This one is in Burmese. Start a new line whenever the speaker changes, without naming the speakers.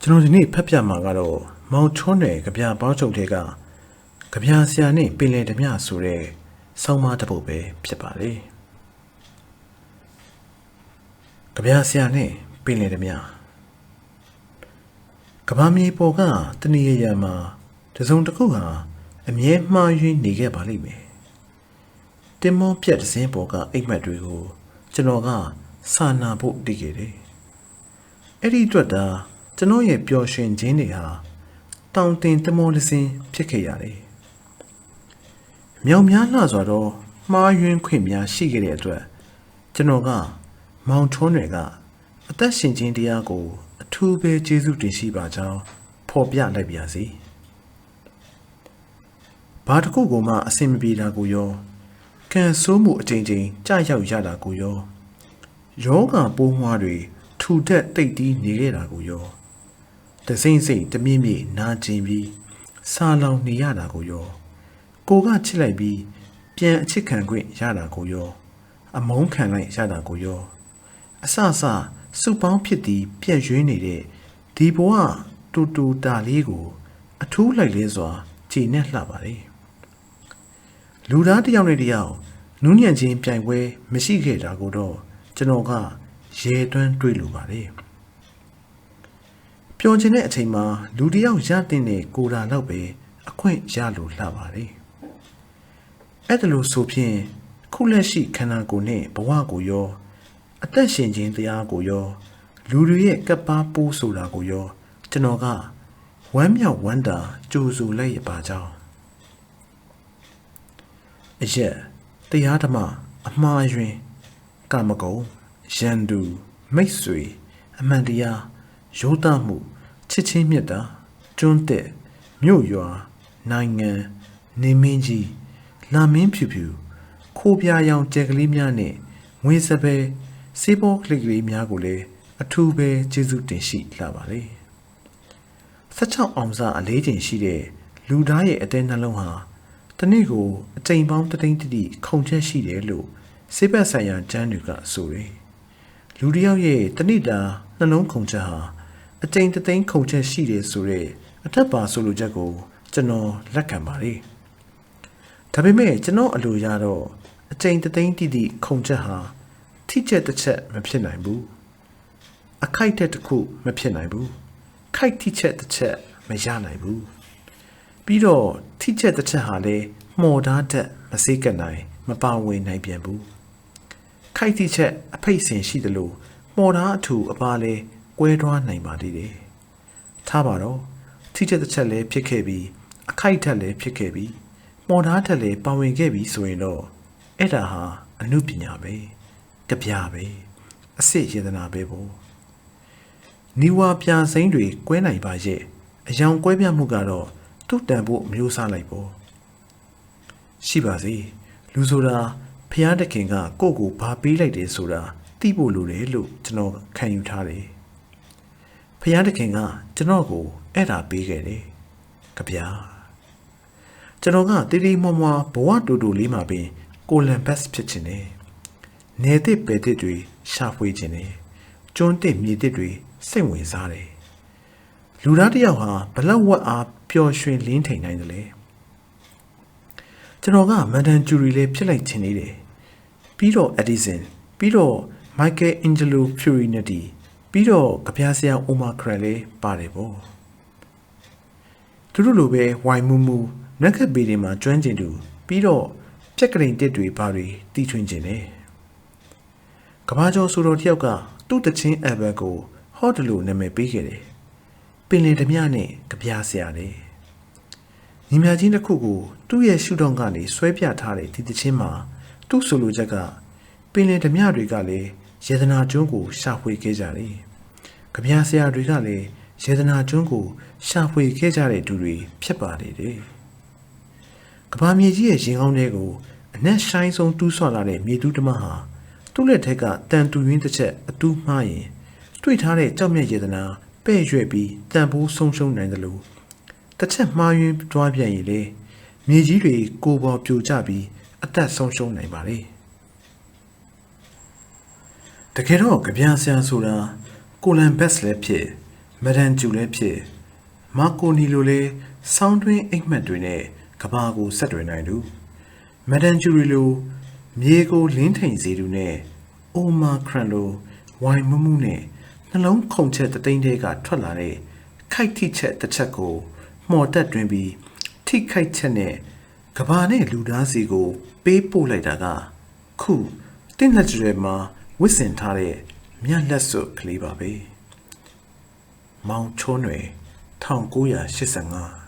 ကျွန်တော်ဒီနေ့ဖတ်ပြမှာကတော့မောင်ချောနယ်ကြပြပေါင်းချုပ်တွေကကြပြဆရာနဲ့ပင်လယ်ဓမြဆိုတဲ့ဆောင်းပါးတစ်ပုဒ်ပဲဖြစ်ပါလေကြပြဆရာနဲ့ပင်လယ်ဓမြကဘာမြေပေါ်ကတဏှာရံမှာတစုံတစ်ခုဟာအမြဲမှားယွင်းနေခဲ့ပါလိမ့်မယ်တင်မောပြက်တစ်စင်းပေါ်ကအိမ်မက်တွေကိုကျွန်တော်ကစာနာဖို့တည်ခဲ့တယ်အဲ့ဒီအတွက်ဒါကျွန်တော်ရဲ့ပျော်ရွှင်ခြင်းတွေဟာတောင်တင်တမောတစ်စင်းဖြစ်ခဲ့ရတယ်။မြောင်များလှစွာတော့မှားယွင်းခွင့်များရှိခဲ့တဲ့အတွက်ကျွန်တော်ကမောင်ထွန်းတွေကအသက်ရှင်ခြင်းတရားကိုအထူးပဲကျေးဇူးတင်ရှိပါကြောင်းဖော်ပြလိုက်ပါစီ။ဘာတစ်ခုကိုမှအဆင်မပြေတာကိုရောကံဆိုးမှုအကြိမ်ကြိမ်ကြာရောက်ရတာကိုရောယောဂပိုးမွှားတွေထူထက်တိတ်တီးနေခဲ့တာကိုရောတစိမ့်စိမ့်တမြင့်မြင့်နာကျင်ပြီးစာလောင်နေရတာကိုရောကိုကချစ်လိုက်ပြီးပြန်အချစ်ခံခွင့်ရတာကိုရောအမုန်းခံလိုက်ရတာကိုရောအဆအဆစုပေါင်းဖြစ်ပြီးပြည့်ရွေးနေတဲ့ဒီဘဝတူတူတာလေးကိုအထူးလိုက်လဲစွာကြည်နဲ့လှပါလေလူသားတစ်ယောက်နဲ့တစ်ယောက်နူးညံ့ခြင်းပြိုင်ပွဲမရှိခဲ့တာကိုတော့ကျွန်တော်ကရေတွန်းတွေးလိုပါလေပျော်ခြင်းတဲ့အချိန်မှာလူတစ်ယောက်ရတဲ့ကိုယ်တာတော့ပဲအခွင့်ရလို့လှပါတယ်အဲ့ဒါလို့ဆိုဖြင့်ခုလက်ရှိခန္ဓာကိုယ်နဲ့ဘဝကိုရောအသက်ရှင်ခြင်းတရားကိုရောလူတွေရဲ့ကပ်ပါပိုးဆိုတာကိုရောကျွန်တော်ကဝမ်းမြောက်ဝမ်းသာကြိုဆိုလိုက်ရပါကြောင်းအရက်တရားဓမ္မအမှားယွင်းကာမဂုဏ်ရန်သူမိတ်ဆွေအမှန်တရားရိုးသားမှုချစ်ချင်းမြတ်တာကျွန်းတဲ့မြို့ရွာနိုင်ငံနေမင်းကြီးလာမင်းဖြူဖြူခိုးပြားရောင်ကြက်ကလေးများနဲ့ငွေစပယ်စေးပေါ်ကလေးကလေးများကိုလည်းအထူးပဲကျေးဇူးတင်ရှိလာပါလေ16အောင်စားအလေးချိန်ရှိတဲ့လူသားရဲ့အသေးနှလုံးဟာတနေ့ကိုအချိန်ပေါင်းတိတိခုန်ချက်ရှိတယ်လို့စေဘက်ဆိုင်ရာကျမ်းတွေကဆိုတယ်လူတစ်ယောက်ရဲ့တနေ့တာနှလုံးခုန်ချက်ဟာအချိန်သိန်းခုန်ချက်ရှိတယ်ဆိုတဲ့အထက်ပါဆိုလိုချက်ကိုကျွန်တော်လက်ခံပါတယ်ဒါပေမဲ့ကျွန်တော်အလိုရတော့အချိန်သိန်းတိခုန်ချက်ဟာထိချက်တစ်ချက်မဖြစ်နိုင်ဘူးအခိုက်တဲ့တစ်ခုမဖြစ်နိုင်ဘူးခိုက်ထိချက်တစ်ချက်မရနိုင်ဘူးပြီးတော့ထိချက်တစ်ချက်ဟာလည်းမှော်သားတက်မစေးကနိုင်မပါဝင်နိုင်ပြန်ဘူးခိုက်ထိချက်အဖိတ်စင်ရှိတယ်လို့မှော်သားအထူအပါလဲကွဲသွားနိုင်ပါသေးတယ်ထားပါတော့ထိချက်တစ်ချက်လည်းဖြစ်ခဲ့ပြီးအခိုက်ထက်လည်းဖြစ်ခဲ့ပြီးမှော်သားထက်လည်းပါဝင်ခဲ့ပြီးဆိုရင်တော့အဲ့ဒါဟာအနုပညာပဲကြပြပဲအစစ်ယေဒနာပဲပေါ့နီဝါပြစိမ့်တွေကွဲနိုင်ပါရဲ့အယောင်ကွဲပြားမှုကတော့တုတ်တန်ဖို့မျိုးစားလိုက်ပေါ့ရှိပါစေလူဆိုတာဖျားတခင်ကကိုယ့်ကိုဘာပေးလိုက်တယ်ဆိုတာသိဖို့လိုတယ်လို့ကျွန်တော်ခံယူထားတယ်ဖျားတခင်ကကျွန်တော်ကိုအဲ့ဒါပေးခဲ့တယ်ကြပြကျွန်တော်ကတီတီမွားမွားဘဝတူတူလေးမှာပင်ကိုလံဘတ်ဖြစ်ခြင်းနဲ့နေတစ်ပဲတစ်တွေရှာဖွေခြင်းနဲ့ကျွန်းတစ်မြေတစ်တွေစိတ်ဝင်စားတယ်လူသားတစ်ယောက်ဟာဘလောက်ဝတ်အားပျော်ရွှင်လင်းထိန်နိုင်တယ်လေကျွန်တော်ကမန်ဒန်ဂျူရီလေးဖြစ်လိုက်ခြင်းနေတယ်ပြီးတော့အက်ဒီဆန်ပြီးတော့မိုက်ကယ်အင်ဂျလိုဖြူရီနတီပြီးတော့ကြပြဆရာအိုမာခရန်လေးပါတယ်ပေါ့သူတို့လိုပဲဝိုင်မူမူနက်ခက်ပေတွေမှာကျွမ်းကျင်သူပြီးတော့ပြက်ကလေးတစ်တွေဘာတွေတီးထွင်းခြင်းနဲ့ကဘာကျော်ဆိုတော်တယောက်ကသူ့တချင်းအဘက်ကိုဟော့တလို့နာမည်ပေးခဲ့တယ်ပင်လယ်ဓမြနဲ့ကြပြဆရာလေညီမချင်းတစ်ခုကိုသူ့ရဲ့ရှုထောင့်ကနေဆွဲပြထားတဲ့ဒီတချင်းမှာသူ့ဆိုလိုချက်ကပင်လယ်ဓမြတွေကလည်းယေဒနာကျွန်းကိုရှာဖွေခဲ့ကြတယ်ကြပြဆရာတွေကလည်းယေဒနာကျွန်းကိုရှာဖွေခဲ့ကြတဲ့သူတွေဖြစ်ပါလေတယ်ကဘာမြေကြီးရဲ့ရင်ကောင်းတွေကိုအနက်ဆိုင်ဆုံးတူးဆွလာတဲ့မြေတူးဓမ္မဟာသူ့လက်ထက်ကတန်တူရင်းတစ်ချက်အတူးမှားရင်တွေ့ထားတဲ့ကြောက်မြတ်ယေဒနာပဲ့ရွက်ပြီးတန်ဖိုးဆုံးရှုံးနိုင်တယ်လို့တစ်ချက်မှားယွင်းတွားပြန်ရင်လေမြေကြီးတွေကိုပေါ်ပြိုကျပြီးအသက်ဆုံးရှုံးနိုင်ပါလေတကယ်တော့ကြပြဆန်ဆိုတာကိုလန်ဘက်စ်လည်းဖြစ် မဒန်ကျူလည်းဖြစ်မာကိုနီလိုလည်းစောင်းတွင်းအိမ်မက်တွေနဲ့ကဘာကိုဆက်တွယ်နိုင်သူမဒန်ကျူရီလိုမြေကိုလင်းထိန်စေသူနဲ့အိုမာခရန်လိုဝိုင်မမှုနဲ့နှလုံးခုန်ချက်တသိန်းတဲကထွက်လာတဲ့ခိုက်ထိချက်တစ်ချက်ကိုမှော်တက်တွင်ပြီးထိခိုက်ချက်နဲ့ကဘာနဲ့လူသားစီကိုပေးပို့လိုက်တာကခုတင်းလက်ကျွဲမှာဝစ်စင်ထားတဲ့မြတ်လက်စွပ်ကလေးပါပဲမောင်ချိုးနွယ်1985